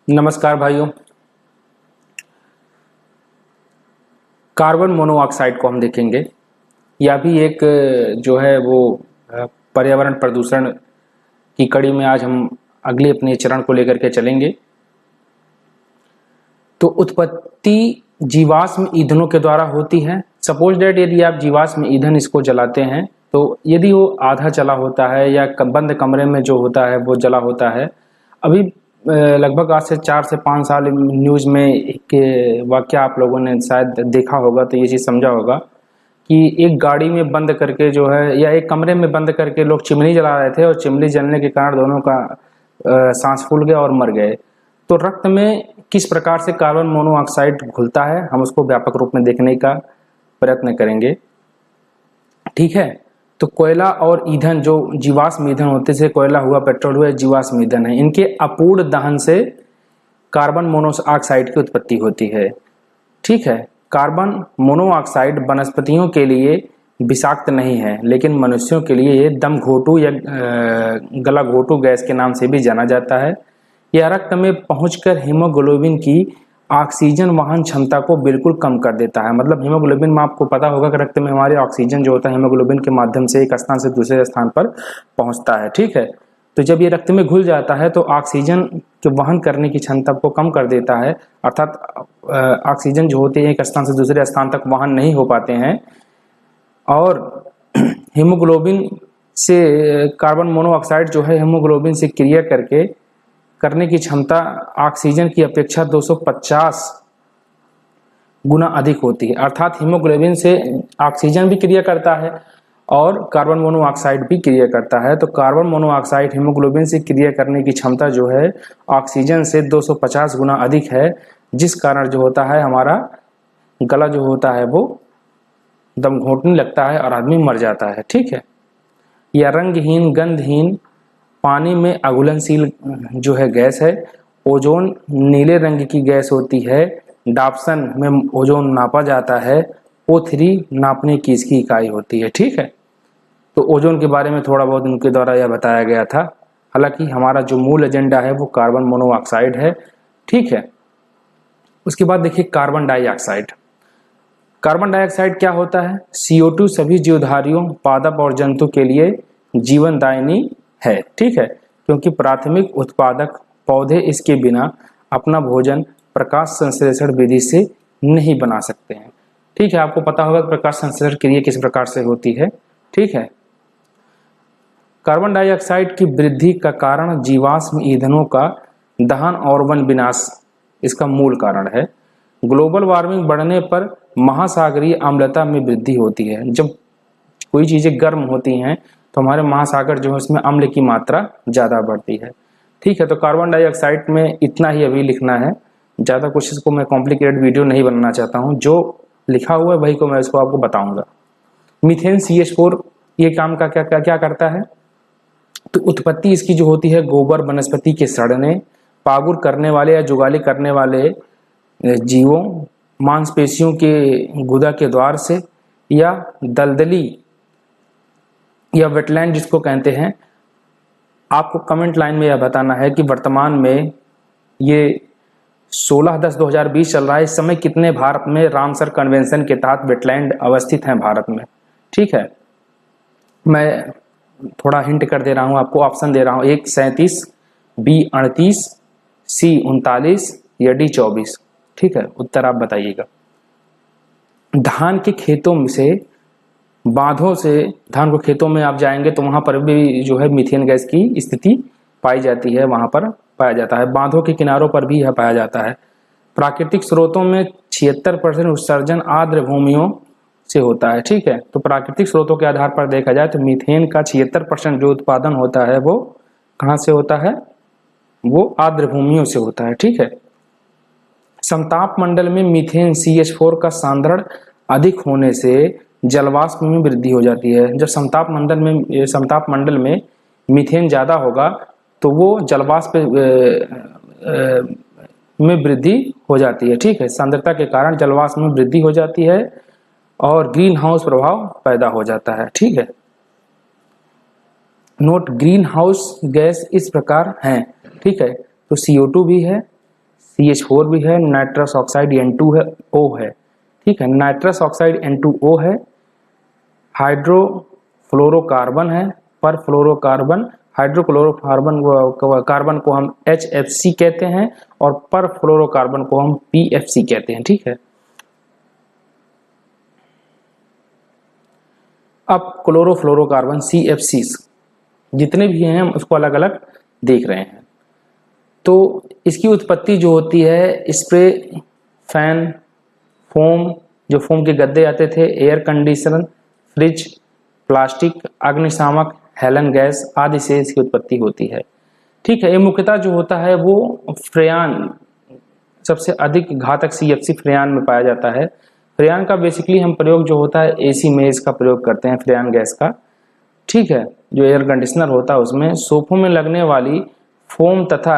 नमस्कार भाइयों। Carbon monoxide को हम देखेंगे। यह भी एक जो है वो पर्यावरण प्रदूषण की कड़ी में आज हम अगले अपने चरण को लेकर के चलेंगे। तो उत्पत्ति जीवाश्म ईंधनों के द्वारा होती है। सपोज दैट यदि आप जीवाश्म ईंधन इसको जलाते हैं तो यदि वो आधा जला होता है या बंद कमरे में जो होता है वो जला होता है। अभी लगभग आज से 4 से 5 साल न्यूज़ में एक वाकया आप लोगों ने शायद देखा होगा, तो ये चीज़ समझा होगा कि एक गाड़ी में बंद करके जो है या एक कमरे में बंद करके लोग चिमनी जला रहे थे और चिमनी जलने के कारण दोनों का सांस फूल गया और मर गए। तो रक्त में किस प्रकार से कार्बन मोनोऑक्साइड घुलता है हम उसको व्यापक रूप में देखने का प्रयत्न करेंगे। ठीक है, तो कोयला और ईंधन जो जीवाश्म ईंधन होते से कोयला हुआ, पेट्रोल हुआ, जीवाश्म ईंधन है, इनके अपूर्ण दहन से कार्बन मोनोऑक्साइड की उत्पत्ति होती है। ठीक है, कार्बन मोनोऑक्साइड वनस्पतियों के लिए विषाक्त नहीं है, लेकिन मनुष्यों के लिए ये दम घोटू या गला घोटू गैस के नाम से भी जाना जाता है। यह रक्त में पहुंचकर हीमोग्लोबिन की ऑक्सीजन वहन क्षमता को बिल्कुल कम कर देता है। मतलब हीमोग्लोबिन में आपको पता होगा कि रक्त में हमारे ऑक्सीजन जो होता है हीमोग्लोबिन के माध्यम से एक स्थान से दूसरे स्थान पर पहुंचता है। ठीक है, तो जब ये रक्त में घुल जाता है तो ऑक्सीजन के वहन करने की क्षमता को कम कर देता है, अर्थात ऑक्सीजन जो होती है एक स्थान से दूसरे स्थान तक वहन नहीं हो पाते हैं और हीमोग्लोबिन से कार्बन मोनोऑक्साइड जो है हीमोग्लोबिन से क्रिया करने की क्षमता ऑक्सीजन की अपेक्षा 250 गुना अधिक होती है। अर्थात हीमोग्लोबिन से ऑक्सीजन भी क्रिया करता है और कार्बन मोनोऑक्साइड भी क्रिया करता है। तो कार्बन मोनोऑक्साइड हीमोग्लोबिन से क्रिया करने की क्षमता जो है ऑक्सीजन से 250 गुना अधिक है, जिस कारण जो होता है हमारा गला जो होता है वो दम घोटने लगता है और आदमी मर जाता है। ठीक है, यह रंगहीन, गंधहीन, पानी में अघुलनशील जो है गैस है। ओजोन नीले रंग की गैस होती है। डाप्सन में ओजोन नापा जाता है। O3 नापने की इसकी इकाई होती है। ठीक है, तो ओजोन के बारे में थोड़ा बहुत उनके द्वारा यह बताया गया था। हालांकि हमारा जो मूल एजेंडा है वो कार्बन मोनोऑक्साइड है। ठीक है, उसके बाद देखिए कार्बन डाइऑक्साइड। कार्बन डाइऑक्साइड क्या होता है? CO2 सभी जीवधारियों, पादप और जंतु के लिए जीवनदायिनी है। ठीक है, क्योंकि प्राथमिक उत्पादक पौधे इसके बिना अपना भोजन प्रकाश संश्लेषण विधि से नहीं बना सकते हैं। ठीक है, आपको पता होगा प्रकाश संश्लेषण क्रिया किस प्रकार से होती है। ठीक है, कार्बन डाइऑक्साइड की वृद्धि का कारण जीवाश्म ईंधनों का दहन और वन विनाश इसका मूल कारण है। ग्लोबल वार्मिंग बढ़ने पर महासागरीय अम्लता में वृद्धि होती है। जब कोई चीजें गर्म होती हैं तो हमारे महासागर जो है उसमें अम्ल की मात्रा ज़्यादा बढ़ती है। ठीक है, तो कार्बन डाइऑक्साइड में इतना ही अभी लिखना है, ज़्यादा कुछ इसको मैं कॉम्प्लिकेटेड वीडियो नहीं बनाना चाहता हूँ। जो लिखा हुआ है वही को मैं इसको आपको बताऊंगा। मीथेन CH4 ये काम का क्या करता है? तो उत्पत्ति इसकी जो होती है गोबर, वनस्पति के सड़ने, पागुर करने वाले या जुगाली करने वाले जीवों, मांसपेशियों के गुदा के द्वार से या दलदली या वेटलैंड जिसको कहते हैं। आपको कमेंट लाइन में यह बताना है कि वर्तमान में ये 16/10/2020 चल रहा है। इस समय कितने भारत में रामसर कन्वेंशन के तहत वेटलैंड अवस्थित हैं भारत में। ठीक है, मैं थोड़ा हिंट कर दे रहा हूं आपको, ऑप्शन दे रहा हूं। 1 37, B 38, C 39 या D 24। ठीक है, उत्तर आप बताइएगा। धान के खेतों से, बांधों से, धान को खेतों में आप जाएंगे तो वहां पर भी जो है मीथेन गैस की स्थिति पाई जाती है, वहां पर पाया जाता है। बांधों के किनारों पर भी यह पाया जाता है। प्राकृतिक स्रोतों में 76% उत्सर्जन आर्द्र भूमियों से होता है। ठीक है, तो प्राकृतिक स्रोतों के आधार पर देखा जाए तो मीथेन का 76% जो उत्पादन होता है वो कहाँ से होता है? वो आर्द्र भूमियों से होता है। ठीक है, समताप मंडल में मीथेन CH4 का सांद्रण अधिक होने से जलवाष्प में वृद्धि हो जाती है। जब समताप मंडल में मीथेन ज्यादा होगा तो वो जलवाष्प में वृद्धि हो जाती है। ठीक है, सांद्रता के कारण जलवाष्प में वृद्धि हो जाती है और ग्रीन हाउस प्रभाव पैदा हो जाता है। ठीक है, नोट, ग्रीन हाउस गैस इस प्रकार हैं। ठीक है, तो CO2 भी है, CH4 भी है, नाइट्रस ऑक्साइड N2 है, O है, ठीक है। नाइट्रस ऑक्साइड N2O है, हाइड्रोफ्लोरोकार्बन है, परफ्लोरोकार्बन, कार्बन को हम HFC कहते हैं और परफ्लोरोकार्बन को हम PFC कहते हैं, ठीक है। अब क्लोरोफ्लोरोकार्बन CFC जितने भी हैं हम उसको अलग अलग देख रहे हैं। तो इसकी उत्पत्ति जो होती है स्प्रे, फैन, फोम, जो फोम के गद्दे आते थे, एयर कंडीशनर, फ्रिज, प्लास्टिक, अग्निशामक, हेलन गैस आदि से इसकी उत्पत्ति होती है, ठीक है। ये मुख्यतः जो होता है वो फ्रेयान, सबसे अधिक घातक CFC फ्रेयान में पाया जाता है। फ्रेयान का बेसिकली हम प्रयोग जो होता है AC में इसका प्रयोग करते हैं, फ्रेयान गैस का, ठीक है। जो एयर कंडीशनर होता है उसमें, सोफों में लगने वाली फोम तथा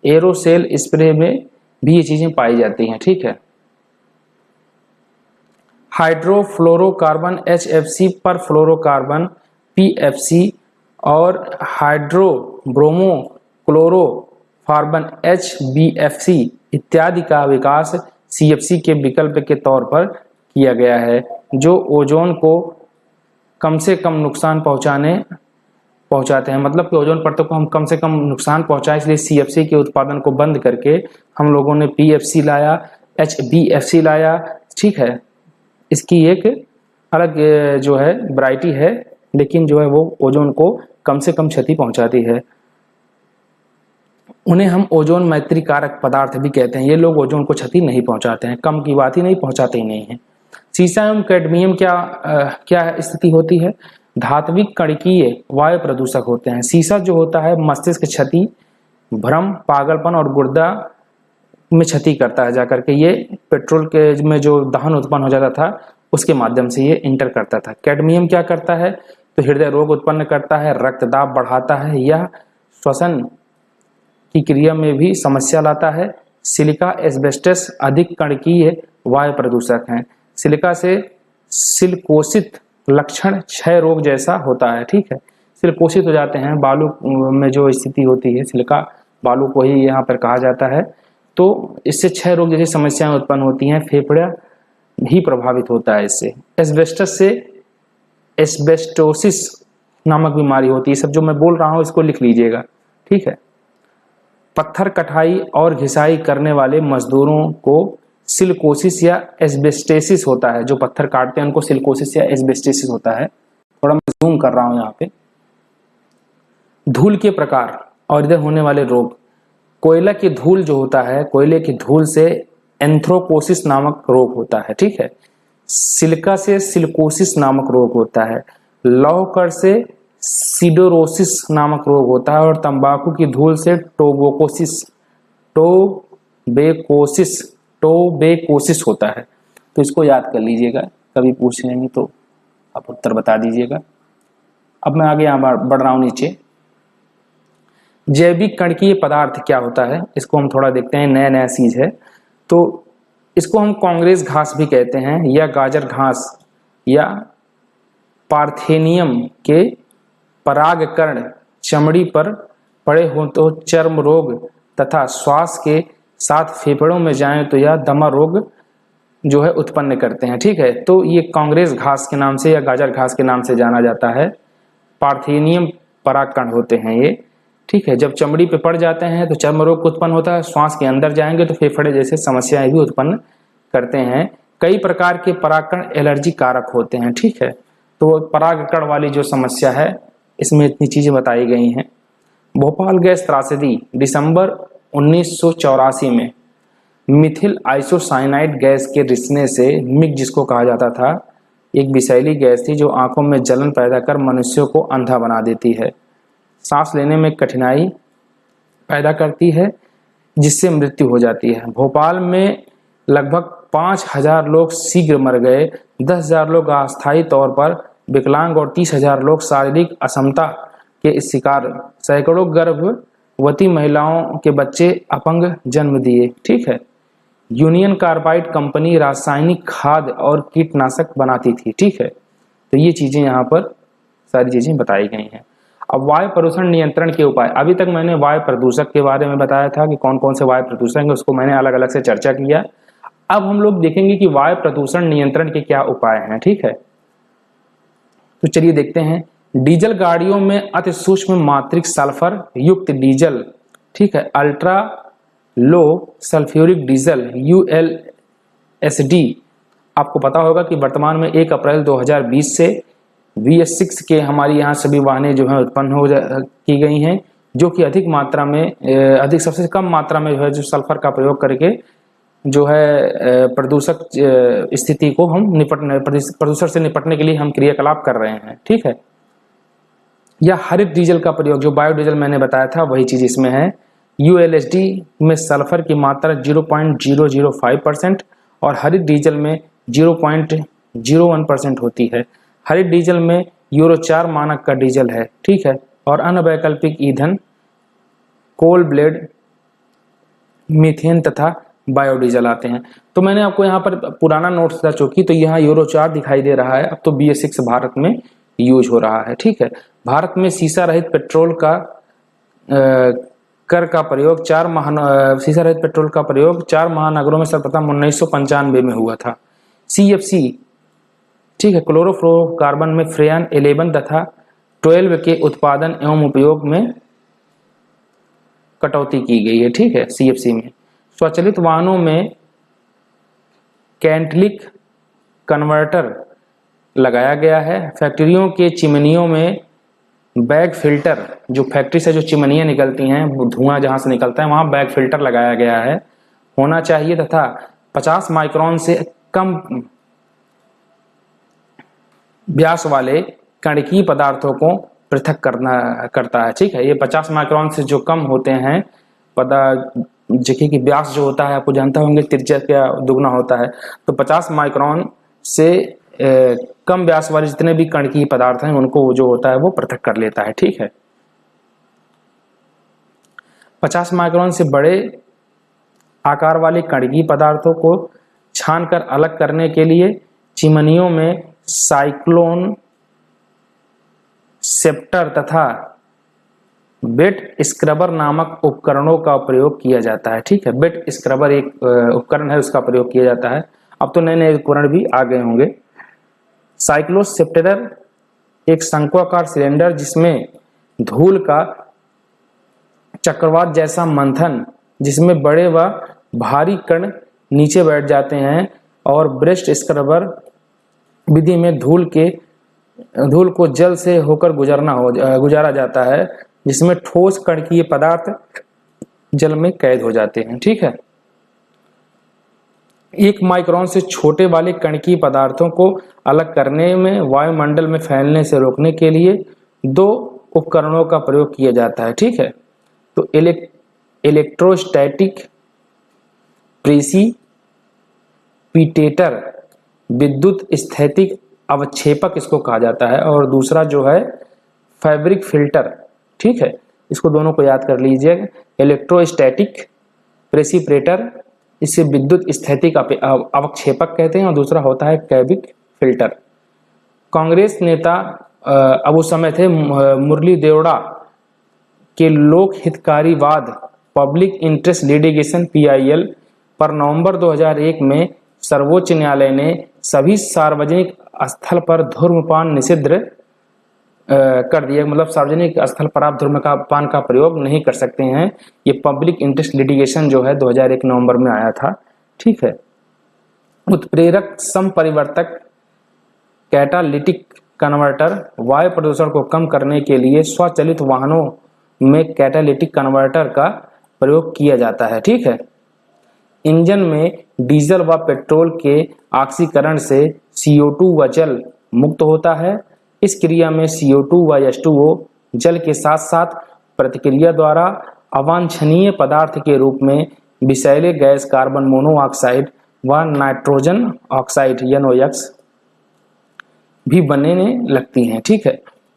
एरोसेल स्प्रे में भी ये चीजें पाई जाती हैं, ठीक है। हाइड्रोफ्लोरोकार्बन HFC, परफ्लोरोकार्बन PFC और हाइड्रोब्रोमो क्लोरोकार्बन HBFC इत्यादि का विकास CFC के विकल्प के तौर पर किया गया है, जो ओजोन को कम से कम नुकसान पहुंचाते हैं। मतलब कि ओजोन परत को हम कम से कम नुकसान पहुंचाएं, इसलिए CFC के उत्पादन को बंद करके हम लोगों ने PFC लाया, HBFC लाया, ठीक है। इसकी एक अलग जो है वैरायटी है, लेकिन जो है वो ओजोन को कम से कम क्षति पहुंचाती है। उन्हें हम ओजोन मैत्री कारक पदार्थ भी कहते हैं। ये लोग ओजोन को क्षति नहीं पहुंचाते हैं, कम की बात ही नहीं, पहुंचाते ही नहीं है। सीसा एवं कैडमियम क्या स्थिति होती है? धात्विक कणकीय वायु प्रदूषक होते हैं। सीसा जो होता है मस्तिष्क क्षति, भ्रम, पागलपन और गुर्दा में क्षति करता है जाकर के। ये पेट्रोल के में जो दहन उत्पन्न हो जाता था उसके माध्यम से ये इंटर करता था। कैडमियम क्या करता है? तो हृदय रोग उत्पन्न करता है, रक्तदाब बढ़ाता है, यह श्वसन की क्रिया में भी समस्या लाता है। सिलिका एस्बेस्टस अधिक कणकीय वायु प्रदूषक हैं। सिलिका से सिलिकोसित लक्षण क्षय रोग जैसा होता है, ठीक है। सिलिकोसित हो जाते हैं, बालू में जो स्थिति होती है, सिलिका बालू को ही यहाँ पर कहा जाता है। तो इससे क्षय रोग जैसी समस्याएं उत्पन्न होती हैं, फेफड़ा भी प्रभावित होता है इससे। एस्बेस्टस से एस्बेस्टोसिस नामक बीमारी होती है। सब जो मैं बोल रहा हूँ इसको लिख लीजिएगा, ठीक है। पत्थर कटाई और घिसाई करने वाले मजदूरों को सिलिकोसिस या एस्बेस्टेसिस होता है। जो पत्थर काटते हैं उनको सिलिकोसिस या एस्बेस्टेसिस होता है। थोड़ा मैं जूम कर रहा हूं यहाँ पे। धूल के प्रकार और इधर होने वाले रोग। कोयला की धूल जो होता है, कोयले की धूल से एंथ्रोपोसिस नामक रोग होता है, ठीक है। सिलिका से सिलिकोसिस नामक रोग होता है। लौह कण से सिडोरोसिस नामक रोग होता है और तंबाकू की धूल से टोबेकोसिस होता है। तो इसको याद कर लीजिएगा, कभी पूछ लेंगे तो आप उत्तर बता दीजिएगा। अब मैं आगे यहाँ बढ़ रहा हूँ नीचे। जैविक कणकीय पदार्थ क्या होता है, इसको हम थोड़ा देखते हैं। नया चीज है, तो इसको हम कांग्रेस घास भी कहते हैं, या गाजर घास, या पार्थेनियम के परागकण चमड़ी पर पड़े हो तो चर्म रोग तथा श्वास के साथ फेफड़ों में जाएं तो यह दमा रोग जो है उत्पन्न करते हैं, ठीक है। तो ये कांग्रेस घास के नाम से या गाजर घास के नाम से जाना जाता है। पार्थेनियम परागकण होते हैं ये, ठीक है। जब चमड़ी पे पड़ जाते हैं तो चर्म रोग उत्पन्न होता है। श्वास के अंदर जाएंगे तो फेफड़े जैसे समस्याएं भी उत्पन्न करते हैं। कई प्रकार के परागकण एलर्जी कारक होते हैं, ठीक है। तो परागकण वाली जो समस्या है इसमें इतनी चीजें बताई गई हैं। भोपाल गैस त्रासदी दिसंबर 1984 में मिथिल आइसोसाइनाइड गैस के रिसने से, मिग जिसको कहा जाता था, एक विषैली गैस थी जो आंखों में जलन पैदा कर मनुष्यों को अंधा बना देती है, सांस लेने में कठिनाई पैदा करती है, जिससे मृत्यु हो जाती है। भोपाल में लगभग 5000 लोग शीघ्र मर गए, 10,000 लोग अस्थायी तौर पर विकलांग और 30,000 लोग शारीरिक अक्षमता के शिकार। सैकड़ों गर्भवती महिलाओं के बच्चे अपंग जन्म दिए, ठीक है। यूनियन कार्बाइड कंपनी रासायनिक खाद और कीटनाशक बनाती थी, ठीक है। तो ये चीजें यहाँ पर सारी चीजें बताई गई हैं। अब वायु प्रदूषण नियंत्रण के उपाय, अभी तक मैंने वायु प्रदूषक के बारे में बताया था कि कौन कौन से वायु प्रदूषक हैं, उसको मैंने अलग अलग से चर्चा किया। अब हम लोग देखेंगे कि वायु प्रदूषण नियंत्रण के क्या उपाय हैं। ठीक है, तो चलिए देखते हैं। डीजल गाड़ियों में अति सूक्ष्म मात्रिक सल्फर युक्त डीजल, ठीक है, ultra low sulphuric diesel ULSD। आपको पता होगा कि वर्तमान में 1 अप्रैल 2020 से BS6 के हमारी यहाँ सभी वाहनें जो है उत्पन्न की गई हैं, जो कि अधिक मात्रा में सबसे कम मात्रा में जो है जो सल्फर का प्रयोग करके जो है प्रदूषक स्थिति को हम प्रदूषण से निपटने के लिए हम क्रियाकलाप कर रहे हैं। ठीक है, या हरित डीजल का प्रयोग, जो बायोडीजल मैंने बताया था वही चीज इसमें है। ULSD में सल्फर की मात्रा 0.005% और हरित डीजल में 0.01% होती है। हरित डीजल में यूरो 4 मानक का डीजल है। ठीक है, और अन्य वैकल्पिक ईंधन कोल ब्लेड, मीथेन तथा बायोडीजल आते हैं। तो मैंने आपको यहाँ पर पुराना नोट्स था चूंकि, तो यहाँ यूरो 4 दिखाई दे रहा है, अब तो BS6 भारत में यूज हो रहा है। ठीक है, भारत में शीशा रहित पेट्रोल का कर का प्रयोग 4 महानगरों में सर्वप्रथम 1995 में हुआ था। CFC, ठीक है, क्लोरोफ्लोरोकार्बन में फ्रेयन 11 तथा 12 के उत्पादन एवं उपयोग में कटौती की गई है। ठीक है, CFC में स्वचालित वाहनों में कैटलिटिक कन्वर्टर लगाया गया है। फैक्ट्रियों के चिमनियों में बैग फिल्टर, जो फैक्ट्री से जो चिमनियां निकलती हैं, धुआं जहां से निकलता है वहां बैग फिल्टर लगाया गया है होना चाहिए, तथा 50 माइक्रोन से कम व्यास वाले कणकीय पदार्थों को पृथक करता है। ठीक है, ये 50 माइक्रोन से जो कम होते हैं जबकि कि व्यास जो होता है आपको जानते होंगे त्रिज्या का दुगना होता है, तो 50 माइक्रोन से कम व्यास वाले जितने भी कणकीय पदार्थ हैं उनको जो होता है वो पृथक कर लेता है। ठीक है, 50 माइक्रोन से बड़े आकार वाले कणकीय पदार्थों को छानकर अलग करने के लिए चिमनियों में साइक्लोन सेप्टर तथा बेट स्क्रबर नामक उपकरणों का प्रयोग किया जाता है। ठीक है, बेट स्क्रबर एक उपकरण है, उसका प्रयोग किया जाता है। अब तो नए नए उपकरण भी आ गए होंगे। साइक्लोसेप्टर एक शंक्वाकार सिलेंडर जिसमें धूल का चक्रवात जैसा मंथन, जिसमें बड़े व भारी कण नीचे बैठ जाते हैं, और ब्रेस्ट स्क्रबर विधि में धूल को जल से होकर गुजारा जाता है, जिसमें ठोस कणकीय पदार्थ जल में कैद हो जाते हैं। ठीक है, 1 माइक्रोन से छोटे वाले कणकीय पदार्थों को अलग करने में वायुमंडल में फैलने से रोकने के लिए 2 उपकरणों का प्रयोग किया जाता है। ठीक है, तो इलेक्ट्रोस्टैटिक प्रेसिपिटेटर, विद्युत स्थैतिक अवक्षेपक इसको कहा जाता है, और दूसरा जो है फैब्रिक फिल्टर। ठीक है, इसको दोनों को याद कर लीजिएगा। इलेक्ट्रोस्टैटिक प्रेसिपिटेटर, इसे विद्युत स्थैतिक अवक्षेपक कहते हैं, और दूसरा होता है फैब्रिक फिल्टर। कांग्रेस नेता अब उस समय थे मुरली देवड़ा के लोक हितकारीवाद पब्लिक इंटरेस्ट लिटिगेशन PIL पर नवंबर 2001 में सर्वोच्च न्यायालय ने सभी सार्वजनिक स्थल पर धूम्रपान निषिद्ध कर दिया। मतलब सार्वजनिक स्थल पर आप धूम्रपान का प्रयोग नहीं कर सकते हैं। ये पब्लिक इंटरेस्ट लिटिगेशन जो है 2001 नवंबर में आया था। ठीक है, उत्प्रेरक समपरिवर्तक कैटालिटिक कन्वर्टर वायु प्रदूषण को कम करने के लिए स्वचालित वाहनों में कैटालिटिक कन्वर्टर का प्रयोग किया जाता है। ठीक है, इंजन में डीजल व पेट्रोल के ऑक्सीकरण से CO2 व जल मुक्त होता है। इस क्रिया में CO2 व H2O जल के साथ साथ प्रतिक्रिया द्वारा अवांछनीय पदार्थ के रूप में विषैले गैस कार्बन मोनोऑक्साइड व नाइट्रोजन ऑक्साइड NOx भी बनने लगती हैं। ठीक है,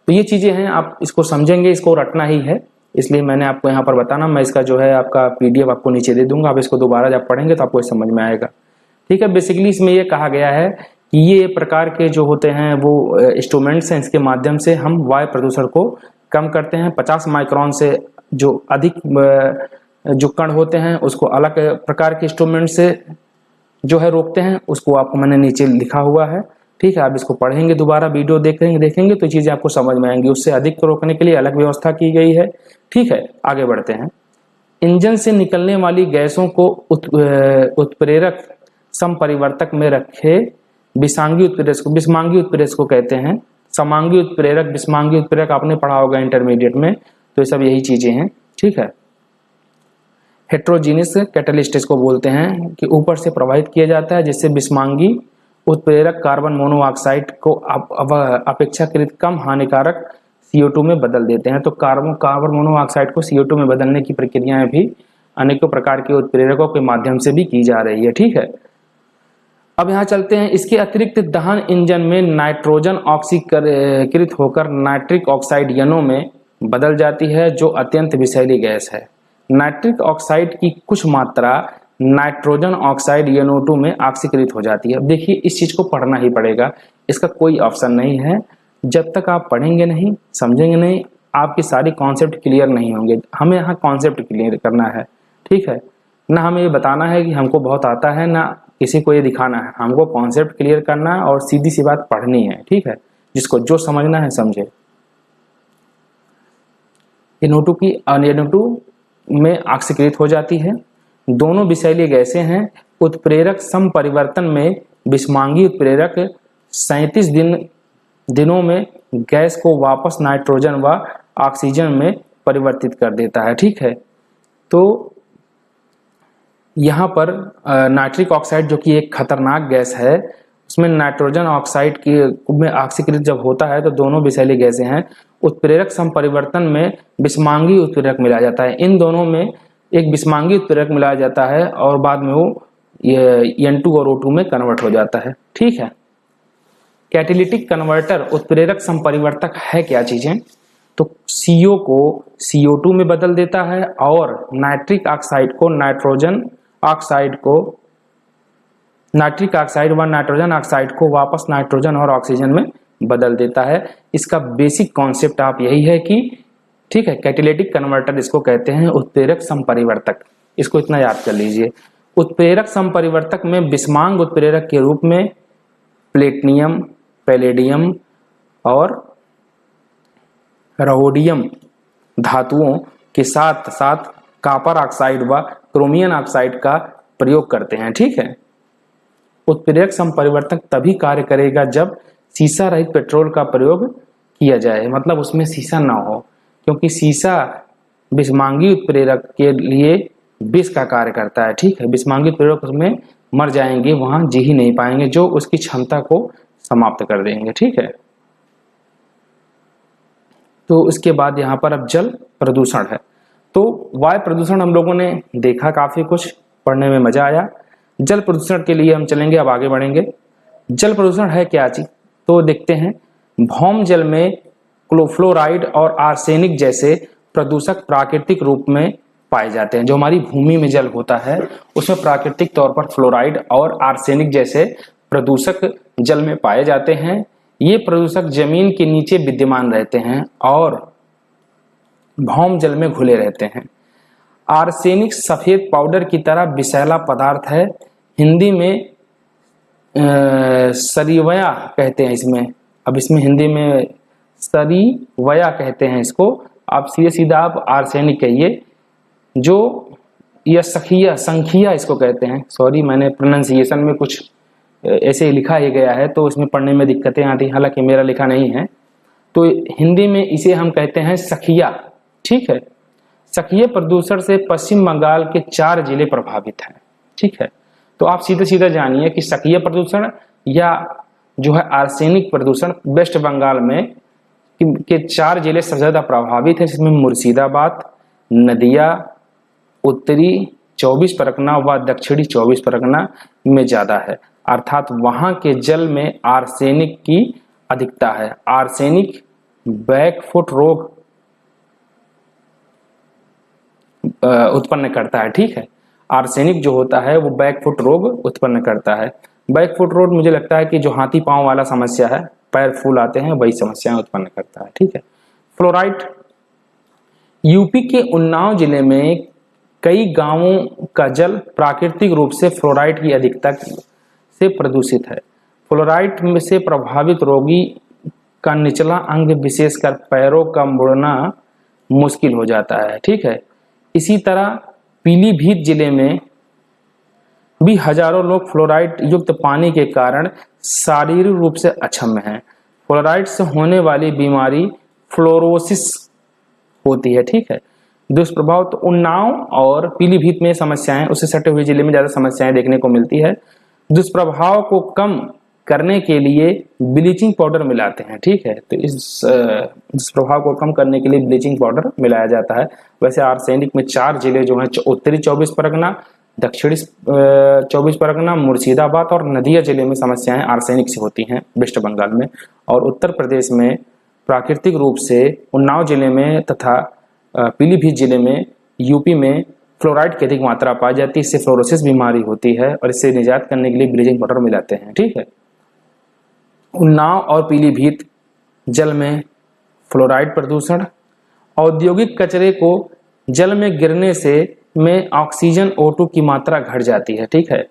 तो ये चीजें हैं, आप इसको समझेंगे, इसको रटना ही है, इसलिए मैंने आपको यहाँ पर बताना। मैं इसका जो है आपका PDF आपको नीचे दे दूंगा, आप इसको दोबारा जब पढ़ेंगे तो आपको समझ में आएगा। ठीक है, बेसिकली इसमें ये कहा गया है कि ये प्रकार के जो होते हैं वो इंस्ट्रूमेंट्स हैं, इसके माध्यम से हम वायु प्रदूषण को कम करते हैं। 50 माइक्रोन से जो अधिक जो कण होते हैं उसको अलग प्रकार के इंस्ट्रूमेंट से जो है रोकते हैं, उसको आपको मैंने नीचे लिखा हुआ है, ठीक है। आप इसको पढ़ेंगे, दोबारा वीडियो देखेंगे तो चीजें आपको समझ में आएंगी। उससे अधिक को रोकने के लिए अलग व्यवस्था की गई है, ठीक है। आगे बढ़ते हैं। इंजन से निकलने वाली गैसों को उत्प्रेरक समपरिवर्तक में रखे विषांगी उत्प्रेरक को कहते हैं। समांगी उत्प्रेरक, विषमांगी उत्प्रेरक आपने पढ़ा होगा इंटरमीडिएट में, तो ये सब यही चीजें हैं, ठीक है। हेट्रोजीनियस कैटलिस्ट इसको बोलते हैं कि ऊपर से प्रवाहित किया जाता है, जिससे विषमांगी उत्प्रेरक कार्बन मोनोऑक्साइड को अपेक्षाकृत कम हानिकारक CO2 में बदल देते हैं। तो कार्बन मोनोऑक्साइड को CO2 में बदलने की प्रक्रियाएं भी अनेकों प्रकार के उत्प्रेरकों के माध्यम से भी की जा रही है, ठीक है। अब यहाँ चलते हैं। इसके अतिरिक्त दहन इंजन में नाइट्रोजन ऑक्सीकृत होकर नाइट्रिक ऑक्साइड यनों में बदल जाती है, जो अत्यंत विषैली गैस है। नाइट्रिक ऑक्साइड की कुछ मात्रा नाइट्रोजन ऑक्साइड NO2 में ऑक्सीकृत हो जाती है। अब देखिए, इस चीज को पढ़ना ही पड़ेगा, इसका कोई ऑप्शन नहीं है। जब तक आप पढ़ेंगे नहीं, समझेंगे नहीं, आपकी सारी कॉन्सेप्ट क्लियर नहीं होंगे। हमें यहाँ कॉन्सेप्ट क्लियर करना है, ठीक है। ना हमें ये बताना है कि हमको बहुत आता है, ना किसी को ये दिखाना है। हमको कॉन्सेप्ट क्लियर करना है और सीधी सी बात पढ़नी है, ठीक है। जिसको जो समझना है समझे। NO2 में ऑक्सीकृत हो जाती है। दोनों विषैली गैसें हैं। उत्प्रेरक समपरिवर्तन में विषमांगी उत्प्रेरक 37 दिनों में गैस को वापस नाइट्रोजन व ऑक्सीजन में परिवर्तित कर देता है, ठीक है। तो यहाँ पर नाइट्रिक ऑक्साइड जो कि एक खतरनाक गैस है, उसमें नाइट्रोजन ऑक्साइड में ऑक्सीकृत जब होता है तो दोनों विषैली गैसें हैं। उत्प्रेरक समपरिवर्तन में विषमांगी उत्प्रेरक मिलाया जाता है। इन दोनों में एक विषमांगी उत्प्रेरक मिलाया जाता है और बाद में वो N2 और O2 में कन्वर्ट हो जाता है, ठीक है। कैटेलिटिक कन्वर्टर उत्प्रेरक समपरिवर्तक है क्या चीजें? तो CO को CO2 में बदल देता है और नाइट्रिक ऑक्साइड व नाइट्रोजन ऑक्साइड को वापस नाइट्रोजन और ऑक्सीजन में बदल देता है। इसका बेसिक कॉन्सेप्ट आप यही है कि, ठीक है, कैटेलिटिक कन्वर्टर इसको कहते हैं, उत्प्रेरक समपरिवर्तक। इसको इतना याद कर लीजिए। उत्प्रेरक समपरिवर्तक में विषमांग उत्प्रेरक के रूप में प्लेटिनम, पैलेडियम और रोडियम धातुओं के साथ साथ कॉपर ऑक्साइड व क्रोमियम ऑक्साइड का प्रयोग करते हैं, ठीक है। उत्प्रेरक समपरिवर्तक तभी कार्य करेगा जब सीसा रहित पेट्रोल का प्रयोग किया जाए, मतलब उसमें सीसा ना हो, क्योंकि सीसा विषमांगी उत्प्रेरक के लिए विष का कार्य करता है, ठीक है। विषमांगी उत्प्रेरक उसमें मर जाएंगे, वहां जी ही नहीं पाएंगे, जो उसकी क्षमता को समाप्त कर देंगे, ठीक है। तो इसके बाद यहाँ पर अब जल प्रदूषण है। तो वायु प्रदूषण हम लोगों ने देखा, काफी कुछ पढ़ने में मजा आया। जल प्रदूषण के लिए हम चलेंगे, अब आगे बढ़ेंगे। जल प्रदूषण है क्या चीज, तो देखते हैं। भौम जल में क्लोफ्लोराइड और आर्सेनिक जैसे प्रदूषक प्राकृतिक रूप में पाए जाते हैं। जो हमारी भूमि में जल होता है उसमें प्राकृतिक तौर पर फ्लोराइड और आर्सेनिक जैसे प्रदूषक जल में पाए जाते हैं। ये प्रदूषक जमीन के नीचे विद्यमान रहते हैं और भौम जल में घुले रहते हैं। आर्सेनिक सफेद पाउडर की तरह विषैला पदार्थ है। हिंदी में सरीवया कहते हैं इसमें। अब इसमें हिंदी में सरीवया कहते हैं इसको। आप सीधा आप आर्सेनिक कहिए। जो यह संखिया इसको कहते हैं। सॉरी, मैंने प्रोनाउंसिएशन में कुछ ऐसे लिखा ही गया है तो इसमें पढ़ने में दिक्कतें आती, हालांकि मेरा लिखा नहीं है। तो हिंदी में इसे हम कहते हैं सखिया, ठीक है। सखिया प्रदूषण से पश्चिम बंगाल के 4 जिले प्रभावित हैं, ठीक है। तो आप सीधा जानिए कि सखिया प्रदूषण या जो है आर्सेनिक प्रदूषण वेस्ट बंगाल में के 4 जिले सबसे ज्यादा प्रभावित है, जिसमें मुर्शिदाबाद, नदिया, उत्तरी 24 परगना व दक्षिणी 24 परगना में ज्यादा है। अर्थात वहां के जल में आर्सेनिक की अधिकता है। आर्सेनिक बैकफुट रोग उत्पन्न करता है, ठीक है। आर्सेनिक जो होता है वो बैकफुट रोग उत्पन्न करता है। बैकफुट रोग मुझे लगता है कि जो हाथी पांव वाला समस्या है, पैर फूल आते हैं, वही समस्याएं उत्पन्न करता है, ठीक है। फ्लोराइड यूपी के उन्नाव जिले में कई गांवों का जल प्राकृतिक रूप से फ्लोराइड की अधिकता से प्रदूषित है। फ्लोराइड में से प्रभावित रोगी का निचला अंग विशेषकर पैरों का मुड़ना मुश्किल हो जाता है। ठीक है, इसी तरह पीलीभीत जिले में भी हजारों लोग फ्लोराइड युक्त पानी के कारण शारीरिक रूप से अक्षम हैं। फ्लोराइड से होने वाली बीमारी फ्लोरोसिस होती है। ठीक है, दुष्प्रभाव तो उन्नाव और पीलीभीत में समस्याएं, उससे सटे हुए जिले में ज्यादा समस्याएं देखने को मिलती है। दुष्प्रभाव को कम करने के लिए ब्लीचिंग पाउडर मिलाते हैं। ठीक है, तो इस दुष्प्रभाव को कम करने के लिए ब्लीचिंग पाउडर मिलाया जाता है। वैसे आर्सेनिक में 4 जिले जो हैं, उत्तरी 24 परगना, दक्षिणी 24 परगना, मुर्शिदाबाद और नदिया जिले में समस्याएं आर्सेनिक से होती हैं वेस्ट बंगाल में। और उत्तर प्रदेश में प्राकृतिक रूप से उन्नाव जिले में तथा पीलीभीत जिले में, यूपी में फ्लोराइड की अधिक मात्रा पाई जाती है। इससे फ्लोरोसिस बीमारी होती है और इससे निजात करने के लिए ब्लीचिंग पाउडर मिलाते हैं। ठीक है, उन्नाव और पीलीभीत जल में फ्लोराइड प्रदूषण, औद्योगिक कचरे को जल में गिरने से में ऑक्सीजन O2 की मात्रा घट जाती है। ठीक है,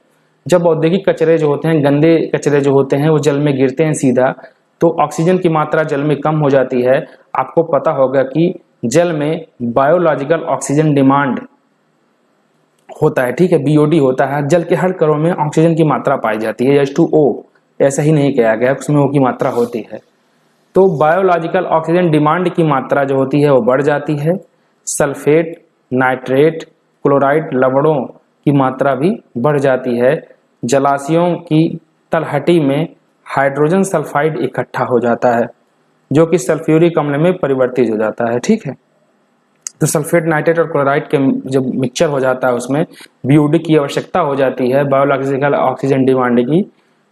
जब औद्योगिक कचरे जो होते हैं, गंदे कचरे जो होते हैं, वो जल में गिरते हैं सीधा, तो ऑक्सीजन की मात्रा जल में कम हो जाती है। आपको पता होगा कि जल में बायोलॉजिकल ऑक्सीजन डिमांड होता है। ठीक है, BOD होता है। जल के हर कणों में ऑक्सीजन की मात्रा पाई जाती है। H2O ऐसा ही नहीं कहा गया, उसमें O की मात्रा होती है। तो बायोलॉजिकल ऑक्सीजन डिमांड की मात्रा जो होती है वो बढ़ जाती है। सल्फेट, नाइट्रेट, क्लोराइड, लवणों की मात्रा भी बढ़ जाती है। जलाशयों की तलहटी में हाइड्रोजन सल्फाइड इकट्ठा हो जाता है, जो कि सल्फ्यूरिक अम्ल में परिवर्तित हो जाता है। ठीक है, तो सल्फेट, नाइट्रेट और क्लोराइड के जब मिक्सचर हो जाता है, उसमें BOD की आवश्यकता हो जाती है, बायोलॉजिकल ऑक्सीजन डिमांड की।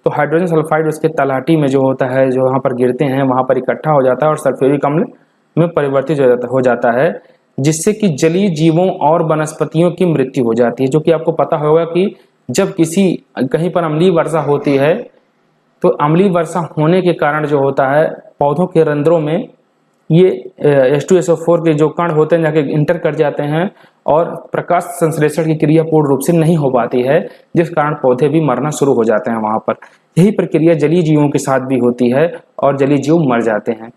तो हाइड्रोजन सल्फाइड उसके तलहटी में जो होता है, जो वहाँ पर गिरते हैं, वहाँ पर इकट्ठा हो जाता है और सल्फ्यूरिक अम्ल में परिवर्तित हो जाता है, जिससे कि जलीय जीवों और वनस्पतियों की मृत्यु हो जाती है। जो कि आपको पता होगा कि जब कहीं पर अम्लीय वर्षा होती है, तो अम्लीय वर्षा होने के कारण जो होता है, पौधों के रंध्रों में ये H2SO4 के जो कण होते हैं जाके इंटर कर जाते हैं और प्रकाश संश्लेषण की क्रिया पूर्ण रूप से नहीं हो पाती है, जिस कारण पौधे भी मरना शुरू हो जाते हैं वहां पर। यही प्रक्रिया जलीय जीवों के साथ भी होती है और जलीय जीव मर जाते हैं।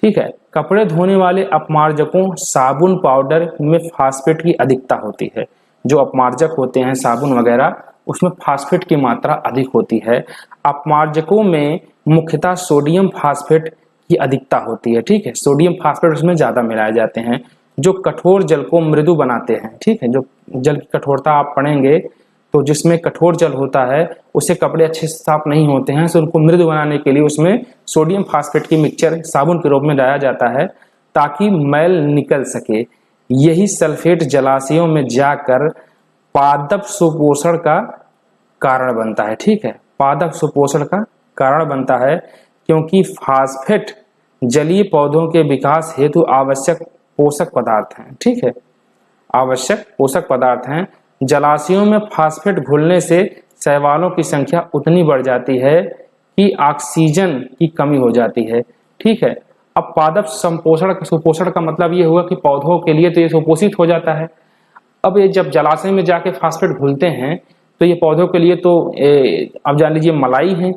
ठीक है, कपड़े धोने वाले अपमार्जकों, साबुन, पाउडर में फास्फेट की अधिकता होती है। जो अपमार्जक होते हैं, साबुन वगैरह, उसमें फास्फेट की मात्रा अधिक होती है। अपमार्जकों में मुख्यतः सोडियम फास्फेट की अधिकता होती है। ठीक है, सोडियम फास्फेट उसमें ज्यादा मिलाए जाते हैं, जो कठोर जल को मृदु बनाते हैं। ठीक है, जो जल की कठोरता आप पढ़ेंगे, तो जिसमें कठोर जल होता है उससे कपड़े अच्छे से साफ नहीं होते हैं, तो उनको मृदु बनाने के लिए उसमें सोडियम फास्फेट की मिक्सचर साबुन के रूप में डाला जाता है ताकि मैल निकल सके। यही सल्फेट जलाशयों में जाकर पादप सुपोषण का कारण बनता है। ठीक है, पादप सुपोषण का कारण बनता है, क्योंकि फास्फेट जलीय पौधों के विकास हेतु आवश्यक पोषक पदार्थ हैं। ठीक है, आवश्यक पोषक पदार्थ हैं। जलाशयों में फास्फेट घुलने से शैवालों की संख्या उतनी बढ़ जाती है कि ऑक्सीजन की कमी हो जाती है। ठीक है, अब पादप सुपोषण का मतलब ये हुआ कि पौधों के लिए तो ये सुपोषित हो जाता है। अब ये जब जलाशय में जाके फास्फेट घुलते हैं तो ये पौधों के लिए तो अब जान लीजिए मलाई है।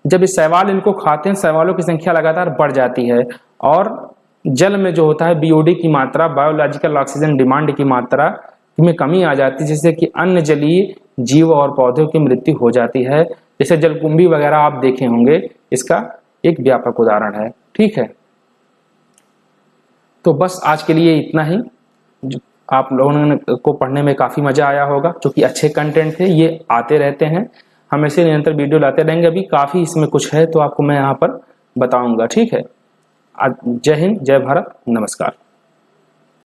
जब ये शैवाल इनको खाते हैं, शैवालों की संख्या लगातार बढ़ जाती है और जल में जो होता है BOD की मात्रा, बायोलॉजिकल ऑक्सीजन डिमांड की मात्रा में कमी आ जाती है, जिससे कि अन्य जलीय जीव और पौधों की मृत्यु हो जाती है। जैसे जलकुंभी वगैरह आप देखे होंगे, इसका एक व्यापक उदाहरण है। ठीक है, तो बस आज के लिए इतना ही। आप लोगों को पढ़ने में काफी मजा आया होगा, क्योंकि अच्छे कंटेंट थे, ये आते रहते हैं, हम ऐसे निरंतर वीडियो लाते रहेंगे। अभी काफी इसमें कुछ है तो आपको मैं यहाँ पर बताऊंगा। ठीक है, जय हिंद, जय भारत, नमस्कार।